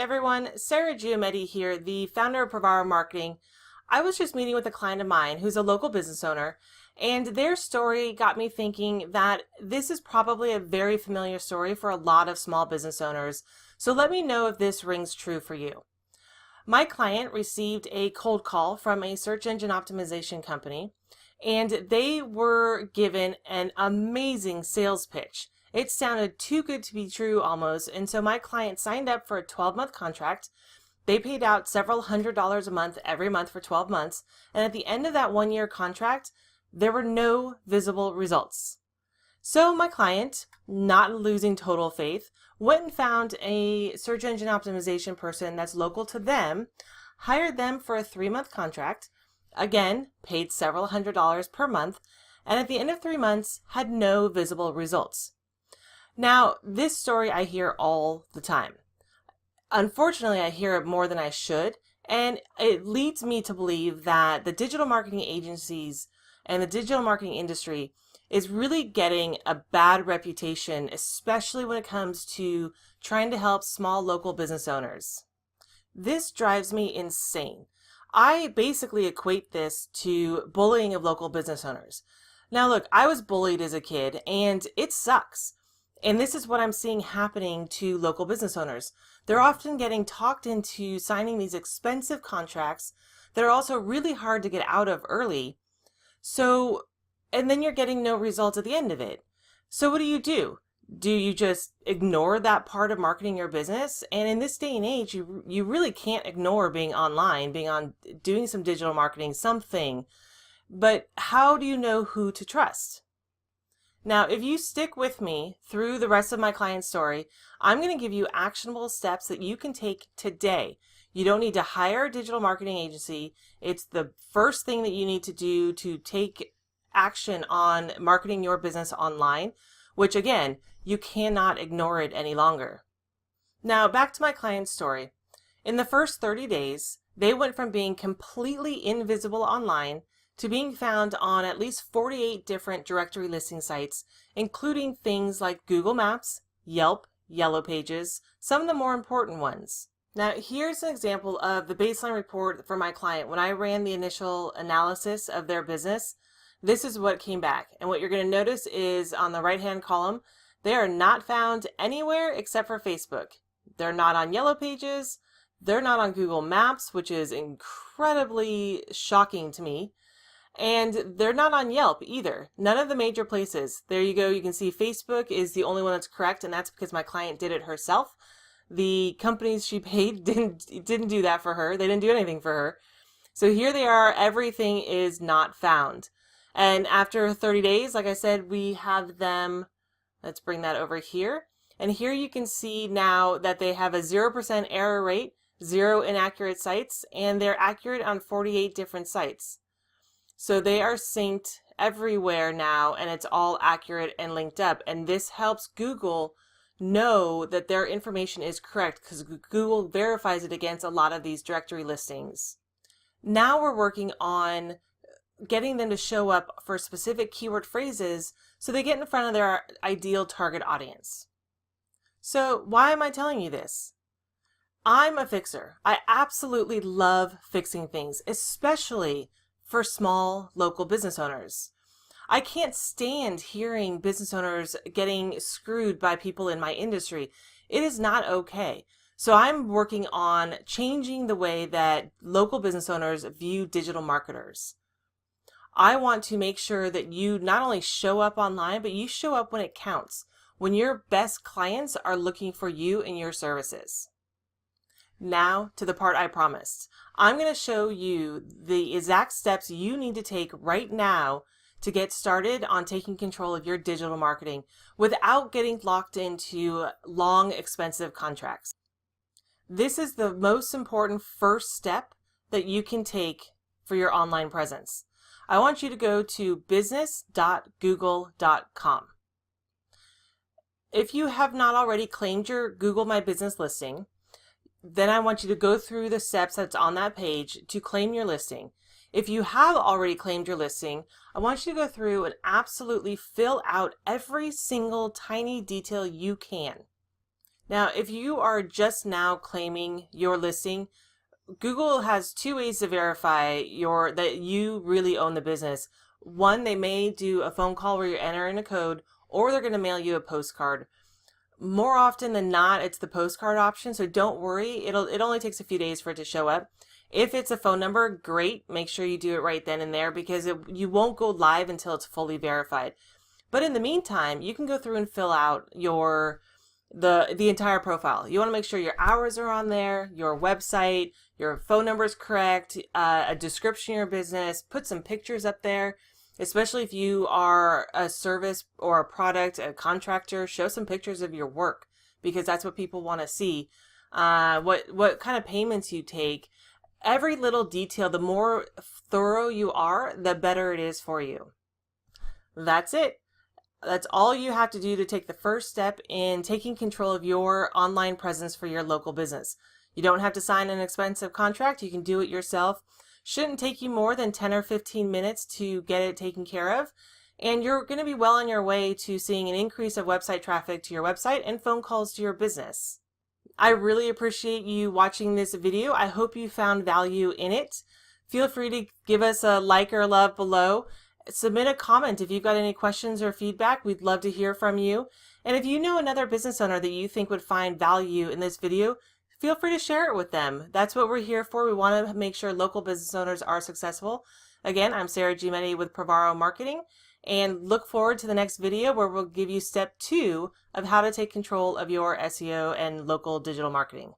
everyone, Sarah Giametti here, the founder of Provaro Marketing. I was just meeting with a client of mine who's a local business owner, and their story got me thinking that this is probably a very familiar story for a lot of small business owners, so let me know if this rings true for you. My client received a cold call from a search engine optimization company, and they were given an amazing sales pitch. It sounded too good to be true almost, and so my client signed up for a 12-month contract. They paid out several $100s a month every month for 12 months, and at the end of that one-year contract, there were no visible results. So my client, not losing total faith, went and found a search engine optimization person that's local to them, hired them for a 3-month contract, again, paid several $100s per month, and at the end of 3 months, had no visible results. Now, this story I hear all the time. Unfortunately, I hear it more than I should, and it leads me to believe that the digital marketing agencies and the digital marketing industry is really getting a bad reputation, especially when it comes to trying to help small local business owners. This drives me insane. I basically equate this to bullying of local business owners. Now look, I was bullied as a kid, and it sucks. And this is what I'm seeing happening to local business owners. They're often getting talked into signing these expensive contracts that are also really hard to get out of early. And then you're getting no results at the end of it. So what do? Do you just ignore that part of marketing your business? And in this day and age, you really can't ignore being online, doing some digital marketing, something. But how do you know who to trust? Now, if you stick with me through the rest of my client's story, I'm going to give you actionable steps that you can take today. You don't need to hire a digital marketing agency. It's the first thing that you need to do to take action on marketing your business online, which again, you cannot ignore it any longer. Now, back to my client's story. In the first 30 days, they went from being completely invisible online to being found on at least 48 different directory listing sites, including things like Google Maps, Yelp, Yellow Pages, some of the more important ones. Now, here's an example of the baseline report for my client. When I ran the initial analysis of their business, this is what came back. And what you're going to notice is on the right-hand column, they are not found anywhere except for Facebook. They're not on Yellow Pages. They're not on Google Maps, which is incredibly shocking to me. And they're not on Yelp either. None of the major places. There you go. You can see Facebook is the only one that's correct, and that's because my client did it herself. The companies she paid didn't do that for her. They didn't do anything for her. So here they are. Everything is not found. And after 30 days, like I said, we have them. Let's bring that over here. And here you can see now that they have a 0% error rate, 0 inaccurate sites, and they're accurate on 48 different sites. So they are synced everywhere now, and it's all accurate and linked up. And this helps Google know that their information is correct because Google verifies it against a lot of these directory listings. Now we're working on getting them to show up for specific keyword phrases so they get in front of their ideal target audience. So why am I telling you this? I'm a fixer. I absolutely love fixing things, especially for small local business owners. I can't stand hearing business owners getting screwed by people in my industry. It is not okay. So I'm working on changing the way that local business owners view digital marketers. I want to make sure that you not only show up online, but you show up when it counts, when your best clients are looking for you and your services. Now to the part I promised. I'm going to show you the exact steps you need to take right now to get started on taking control of your digital marketing without getting locked into long, expensive contracts. This is the most important first step that you can take for your online presence. I want you to go to business.google.com. If you have not already claimed your Google My Business listing, then I want you to go through the steps that's on that page to claim your listing. If you have already claimed your listing, I want you to go through and absolutely fill out every single tiny detail you can. Now, if you are just now claiming your listing, Google has two ways to verify that you really own the business. One, they may do a phone call where you're entering a code, or they're going to mail you a postcard. More often than not, it's the postcard option, so don't worry. It only takes a few days for it to show up. If it's a phone number, great. Make sure you do it right then and there because you won't go live until it's fully verified. But in the meantime, you can go through and fill out the entire profile. You want to make sure your hours are on there, your website, your phone number is correct, a description of your business, put some pictures up there. Especially if you are a service or a product, a contractor, show some pictures of your work because that's what people want to see. What kind of payments you take. Every little detail, the more thorough you are, the better it is for you. That's it. That's all you have to do to take the first step in taking control of your online presence for your local business. You don't have to sign an expensive contract. You can do it yourself. Shouldn't take you more than 10 or 15 minutes to get it taken care of. And you're going to be well on your way to seeing an increase of website traffic to your website and phone calls to your business. I really appreciate you watching this video. I hope you found value in it. Feel free to give us a like or a love below. Submit a comment if you've got any questions or feedback. We'd love to hear from you. And if you know another business owner that you think would find value in this video, feel free to share it with them. That's what we're here for. We want to make sure local business owners are successful. Again, I'm Sarah Gimetti with Provaro Marketing, and look forward to the next video where we'll give you step 2 of how to take control of your SEO and local digital marketing.